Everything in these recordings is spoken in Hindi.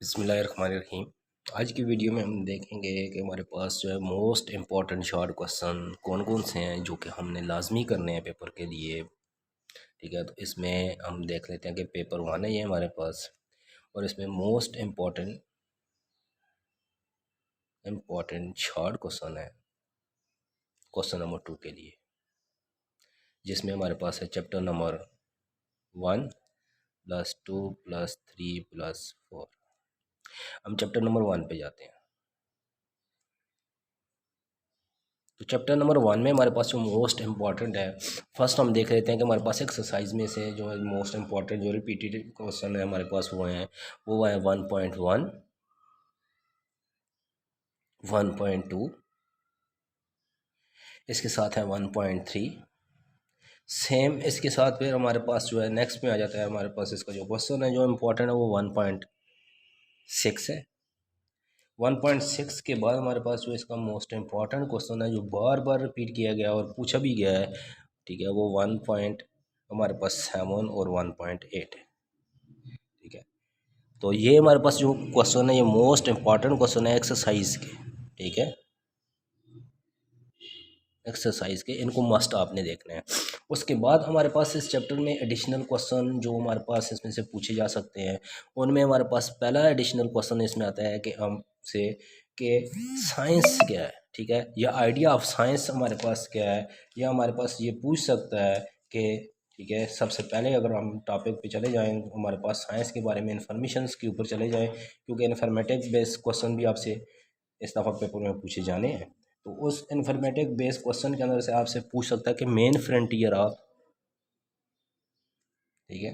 बिस्मिल्लाहिर्रहमानिर्रहीम। आज की वीडियो में हम देखेंगे कि हमारे पास जो है मोस्ट इम्पॉर्टेंट शॉर्ट क्वेश्चन कौन कौन से हैं जो कि हमने लाजमी करने हैं पेपर के लिए। ठीक है, तो इसमें हम देख लेते हैं कि पेपर 1 है ये हमारे पास, और इसमें मोस्ट इम्पॉर्टेंट शॉर्ट क्वेश्चन है क्वेश्चन नंबर 2 के लिए, जिसमें हमारे पास है चैप्टर नंबर 1 + 2 + 3 + 4। हम चैप्टर नंबर 1 पे जाते हैं। तो चैप्टर नंबर 1 में हमारे पास जो मोस्ट इम्पॉर्टेंट है, फर्स्ट हम देख लेते हैं कि हमारे पास एक्सरसाइज में से जो है मोस्ट इम्पॉर्टेंट जो रिपीटेड क्वेश्चन है हमारे पास वो है 1.1, 1.2, इसके साथ है 1.3। सेम इसके साथ फिर हमारे पास जो है नेक्स्ट में आ जाता है, हमारे पास इसका जो क्वेश्चन है जो इम्पोर्टेंट है वो 1.6 है। 1.6 के बाद हमारे पास जो इसका मोस्ट इम्पॉर्टेंट क्वेश्चन है जो बार बार रिपीट किया गया और पूछा भी गया है, ठीक है, वो हमारे पास 7 और 1.8 है। ठीक है, तो ये हमारे पास जो क्वेश्चन है ये मोस्ट इम्पॉर्टेंट क्वेश्चन है एक्सरसाइज के। ठीक है, एक्सरसाइज के इनको मस्ट आपने देखना है। उसके बाद हमारे पास इस चैप्टर में एडिशनल क्वेश्चन जो हमारे पास इसमें से पूछे जा सकते हैं, उनमें हमारे पास पहला एडिशनल क्वेश्चन इसमें आता है कि हमसे कि साइंस क्या है। ठीक है, या आइडिया ऑफ साइंस हमारे पास क्या है, या हमारे पास ये पूछ सकता है कि, ठीक है, सबसे पहले अगर हम टॉपिक पे चले जाएं हमारे पास साइंस के बारे में इंफॉर्मेशन के ऊपर चले जाएं, क्योंकि इन्फॉर्मेटिव बेस्ड क्वेश्चन भी आपसे इस दफ़ा पेपर में पूछे जाने हैं। तो उस इन्फॉर्मेटिव बेस्ड क्वेश्चन के अंदर से आपसे पूछ सकता है कि मेन फ्रंटियर ऑफ, ठीक है,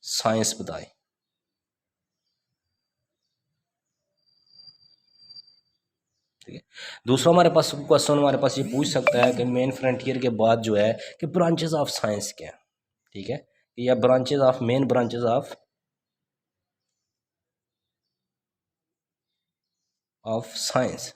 साइंस बताएं। ठीक है, दूसरा हमारे पास क्वेश्चन हमारे पास ये पूछ सकता है कि मेन फ्रंटियर के बाद जो है कि ब्रांचेस ऑफ साइंस क्या है। ठीक है, या branches of main branches of science.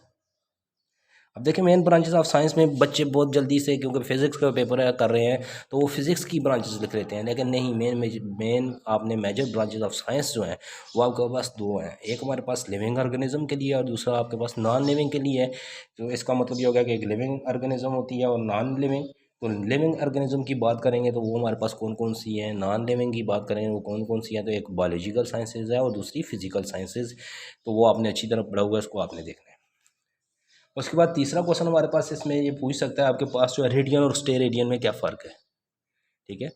अब देखिए मेन ब्रांचेस ऑफ साइंस में बच्चे बहुत जल्दी से, क्योंकि फिजिक्स का पेपर कर रहे हैं तो वो फिजिक्स की ब्रांचेस लिख लेते हैं, लेकिन नहीं, मेन आपने मेजर ब्रांचेस ऑफ साइंस जो हैं वो आपके पास दो हैं। एक हमारे पास लिविंग ऑर्गेनिज्म के लिए और दूसरा आपके पास नॉन लिविंग के लिए है। तो इसका मतलब ये होगा कि एक लिविंग ऑर्गेनिज्म होती है और नॉन लिविंग। तो लिविंग ऑर्गेनिज्म की बात करेंगे तो वो हमारे पास कौन कौन सी है, नॉन लिविंग की बात करेंगे वो कौन कौन सी है, तो एक बायोलॉजिकल साइंसेज है और दूसरी फिजिकल साइंसेज। तो वो आपने अच्छी तरह पढ़ा हुआ है, इसको आपने देखना है। उसके बाद तीसरा क्वेश्चन हमारे पास इसमें ये पूछ सकता है आपके पास जो है रेडियन और स्टे रेडियन में क्या फ़र्क है। ठीक है,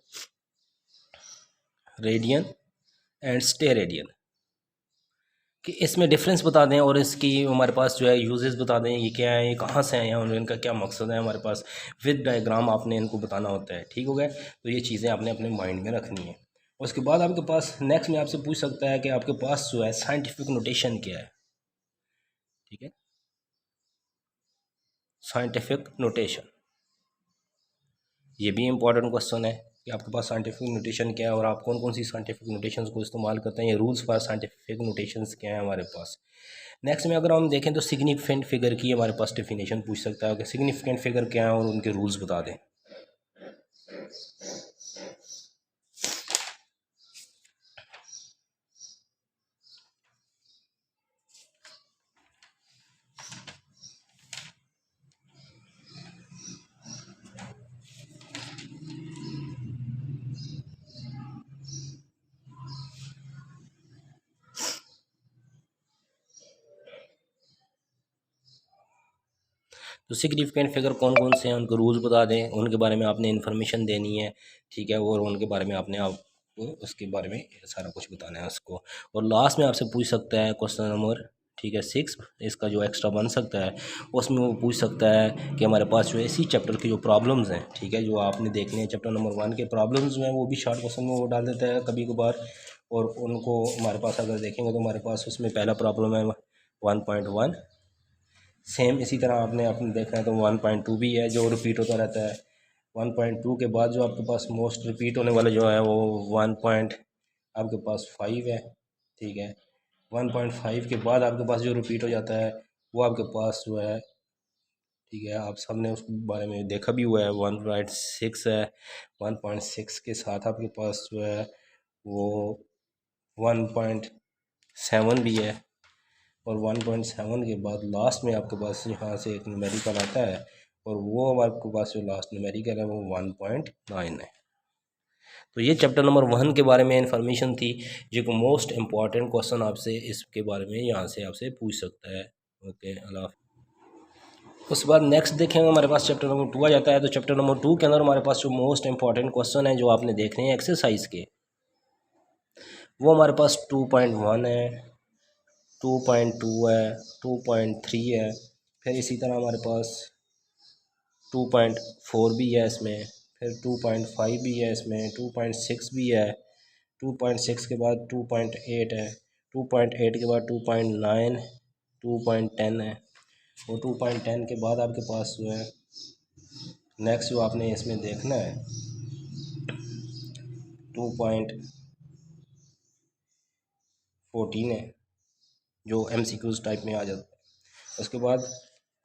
रेडियन एंड स्टे रेडियन कि इसमें डिफरेंस बता दें और इसकी हमारे पास जो है यूजेस बता दें, ये क्या है, ये कहाँ से आए हैं और इनका क्या मकसद है हमारे पास। विद डायग्राम आपने इनको बताना होता है। ठीक हो गया, तो ये चीज़ें आपने अपने माइंड में रखनी है। उसके बाद आपके पास नेक्स्ट में आपसे पूछ सकता है कि आपके पास जो है साइंटिफिक नोटेशन क्या है। ठीक है, साइंटिफिक नोटेशन ये भी इम्पॉर्टेंट क्वेश्चन है कि आपके पास साइंटिफिक नोटेशन क्या है और आप कौन कौन सी साइंटिफिक नोटेशंस को इस्तेमाल करते हैं, ये रूल्स फॉर साइंटिफिक नोटेशंस क्या है हमारे पास। नेक्स्ट में अगर हम देखें तो सिग्निफिकेंट फिगर की हमारे पास डेफिनेशन पूछ सकता है कि सिग्निफिकेंट फिगर क्या है और उनके रूल्स बता दें। तो सिग्निफिकेंट फिगर कौन कौन से हैं, उनके रूल्स बता दें, उनके बारे में आपने इन्फॉर्मेशन देनी है। ठीक है, और उनके बारे में आपने आप उसके बारे में सारा कुछ बताना है उसको। और लास्ट में आपसे पूछ सकता है क्वेश्चन नंबर, ठीक है, 6, इसका जो एक्स्ट्रा बन सकता है उसमें वो पूछ सकता है कि हमारे पास जो है इसी चैप्टर की जो प्रॉब्लम्स हैं, ठीक है, जो आपने देखने हैं चैप्टर नंबर 1 के प्रॉब्लम्स जो हैं वो भी शॉर्ट क्वेश्चन में वो डाल देता है कभी कभार। और उनको हमारे पास अगर देखेंगे तो हमारे पास उसमें पहला प्रॉब्लम है 1.1। सेम इसी तरह आपने अपने देखना है तो 1.2 भी है जो रिपीट होता रहता है। 1.2 के बाद जो आपके पास मोस्ट रिपीट होने वाला जो है वो 1 पॉइंट आपके पास 5 है। ठीक है, 1.5 के बाद आपके पास जो रिपीट हो जाता है वो आपके पास जो है, ठीक है, आप सब ने उस बारे में देखा भी हुआ है। 1.6 है, 1.6 के साथ आपके पास जो है वो 1.7 भी है, और 1.7 के बाद लास्ट में आपके पास यहाँ से एक न्यूमेरिकल आता है, और वो आपके पास जो लास्ट न्यूमेरिकल है वो 1.9 है। तो ये चैप्टर नंबर 1 के बारे में इंफॉर्मेशन थी, जो मोस्ट इम्पॉर्टेंट क्वेश्चन आपसे इसके बारे में यहाँ से आपसे पूछ सकता है। ओके, अल्लाह। उसके बाद नेक्स्ट देखेंगे हमारे पास चैप्टर नंबर 2 आ जाता है। तो चैप्टर नंबर 2 के अंदर हमारे पास जो मोस्ट इंपॉर्टेंट क्वेश्चन है जो आपने देखने हैं एक्सरसाइज के, वो हमारे पास 2.1 है, 2.2 है, 2.3 है, फिर इसी तरह हमारे पास 2.4 भी है इसमें, फिर 2.5 भी है इसमें, 2.6 भी है, 2.6 के बाद 2.8 है, 2.8 के बाद 2.9, 2.10 है, और 2.10 के बाद आपके पास जो है नेक्स्ट जो आपने इसमें देखना है 2.14 है, जो MCQs टाइप में आ जाता है। उसके बाद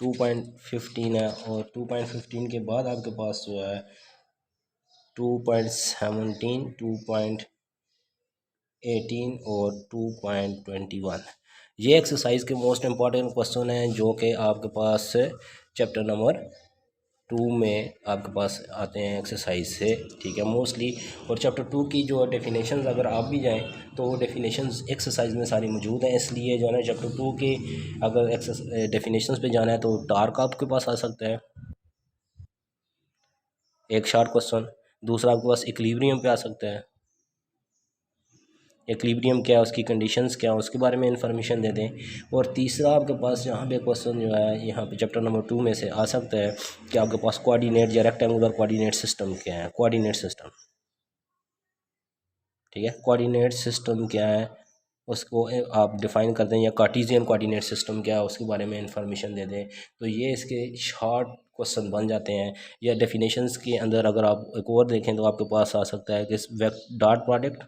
2.15 है, और 2.15 के बाद आपके पास जो है 2.17, 2.18 और 2.21। ये एक्सरसाइज के मोस्ट इम्पॉर्टेंट क्वेश्चन हैं जो कि आपके पास चैप्टर नंबर 2 में आपके पास आते हैं एक्सरसाइज से, ठीक है, मोस्टली। और चैप्टर 2 की जो डेफिनेशंस अगर आप भी जाएं तो वो डेफिनेशंस एक्सरसाइज में सारी मौजूद हैं, इसलिए जो है ना चैप्टर 2 के अगर डेफिनेशंस पे जाना है तो टार्क आपके पास आ सकता है, एक शार्ट क्वेश्चन। दूसरा आपके पास इक्विलिब्रियम पे आ सकता है, इक्विलिब्रियम क्या है, उसकी कंडीशंस क्या है, उसके बारे में इंफॉर्मेशन दे दें। और तीसरा आपके पास यहाँ पे क्वेश्चन जो है यहाँ पे चैप्टर नंबर 2 में से आ सकता है कि आपके पास कोऑर्डिनेट या रेक्टेंगुलर कोऑर्डिनेट सिस्टम क्या है, कोऑर्डिनेट सिस्टम, ठीक है, कोऑर्डिनेट सिस्टम क्या है उसको आप डिफ़ाइन कर दें, या कार्टेशियन कोऑर्डिनेट सिस्टम क्या है उसके बारे में इंफॉर्मेशन दे दें। तो ये इसके शॉर्ट क्वेश्चन बन जाते हैं। या डेफिनेशंस के अंदर अगर आप एक और देखें तो आपके पास आ सकता है कि डॉट प्रोडक्ट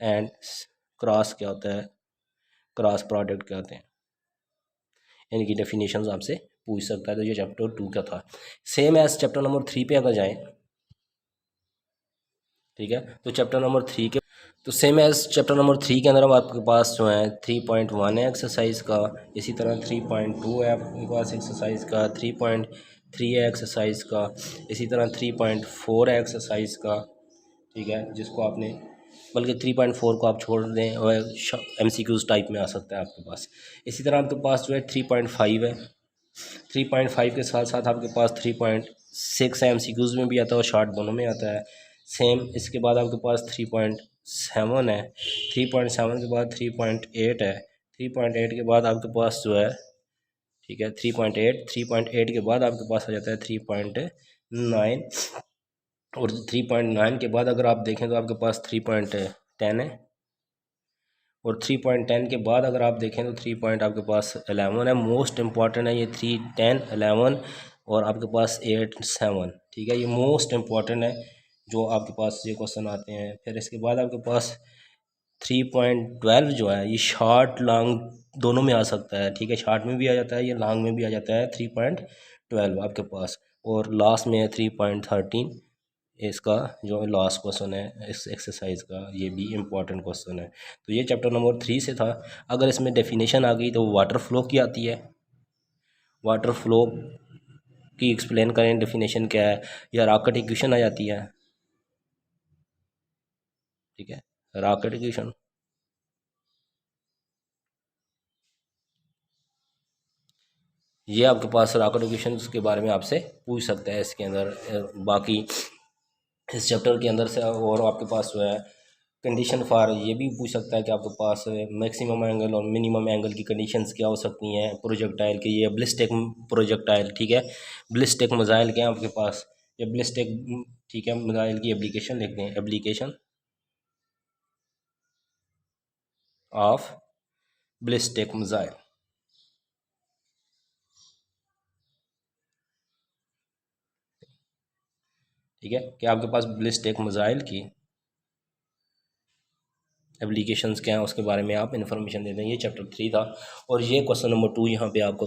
एंड क्रॉस क्या होता है, क्रॉस प्रोडक्ट क्या होते हैं, इनकी डेफिनेशंस आपसे पूछ सकता है। तो ये चैप्टर 2 का था। सेम एज चैप्टर नंबर 3 पे अगर जाएं, ठीक है, तो चैप्टर नंबर 3 के तो सेम एज चैप्टर नंबर 3 के अंदर हम आपके पास जो है 3.1 है एक्सरसाइज का, इसी तरह 3.2 है आपके पास एक्सरसाइज का, 3.3 है एक्सरसाइज का, इसी तरह 3.4 है एक्सरसाइज का, ठीक है, जिसको आपने बल्कि 3.4 को आप छोड़ दें और MCQs टाइप में आ सकता है आपके पास। इसी तरह आपके पास जो है 3.5 है, 3.5 के साथ साथ आपके पास 3.6 है, MCQs में भी आता है और शॉर्ट दोनों में आता है। सेम इसके बाद आपके पास 3.7 है, 3.7 के बाद 3.8 है, 3.8 के बाद आपके पास जो है, ठीक है, 3.8 के बाद आपके पास आ जाता है 3.9, और 3.9 के बाद अगर आप देखें तो आपके पास 3.10 है, और 3.10 के बाद अगर आप देखें तो 3 पॉइंट आपके पास 11 है। मोस्ट इंपॉर्टेंट है ये 3, 10, 11 और आपके पास 8, 7, ठीक है, ये मोस्ट इंपॉर्टेंट है जो आपके पास ये क्वेश्चन आते हैं। फिर इसके बाद आपके पास 3.12 जो है ये शॉर्ट लॉन्ग दोनों में आ सकता है, ठीक है, शॉर्ट में भी आ जाता है, ये लॉन्ग में भी आ जाता है 3.12 आपके पास। और लास्ट में है 3.13, इसका जो लास्ट क्वेश्चन है इस एक्सरसाइज का, ये भी इम्पॉर्टेंट क्वेश्चन है। तो ये चैप्टर नंबर 3 से था। अगर इसमें डेफिनेशन आ गई तो वाटर फ्लो की आती है, वाटर फ्लो की एक्सप्लेन करें डेफिनेशन क्या है, या रॉकेट इक्वेशन आ जाती है, ठीक है, रॉकेट इक्वेशन, ये आपके पास रॉकेट इक्वेशन के बारे में आपसे पूछ सकते हैं इसके अंदर। बाकी इस चैप्टर के अंदर से और आपके पास जो है कंडीशन फॉर ये भी पूछ सकता है कि आपके पास मैक्सिमम एंगल और मिनिमम एंगल की कंडीशंस क्या हो सकती हैं प्रोजेक्टाइल के, ये ब्लिस्टिक प्रोजेक्टाइल, ठीक है, ब्लिस्टिक मिसाइल क्या है आपके पास, ये ब्लिस्टिक, ठीक है, मिसाइल की एप्लीकेशन लिख दें, एप्लीकेशन ऑफ ब्लिस्टिक मिसाइल, ठीक है, कि आपके पास ब्लिस्टिक मिसाइल की एप्लीकेशंस क्या हैं उसके बारे में आप इन्फॉर्मेशन दे दें। ये चैप्टर 3 था और ये क्वेश्चन नंबर 2 यहाँ पे आपको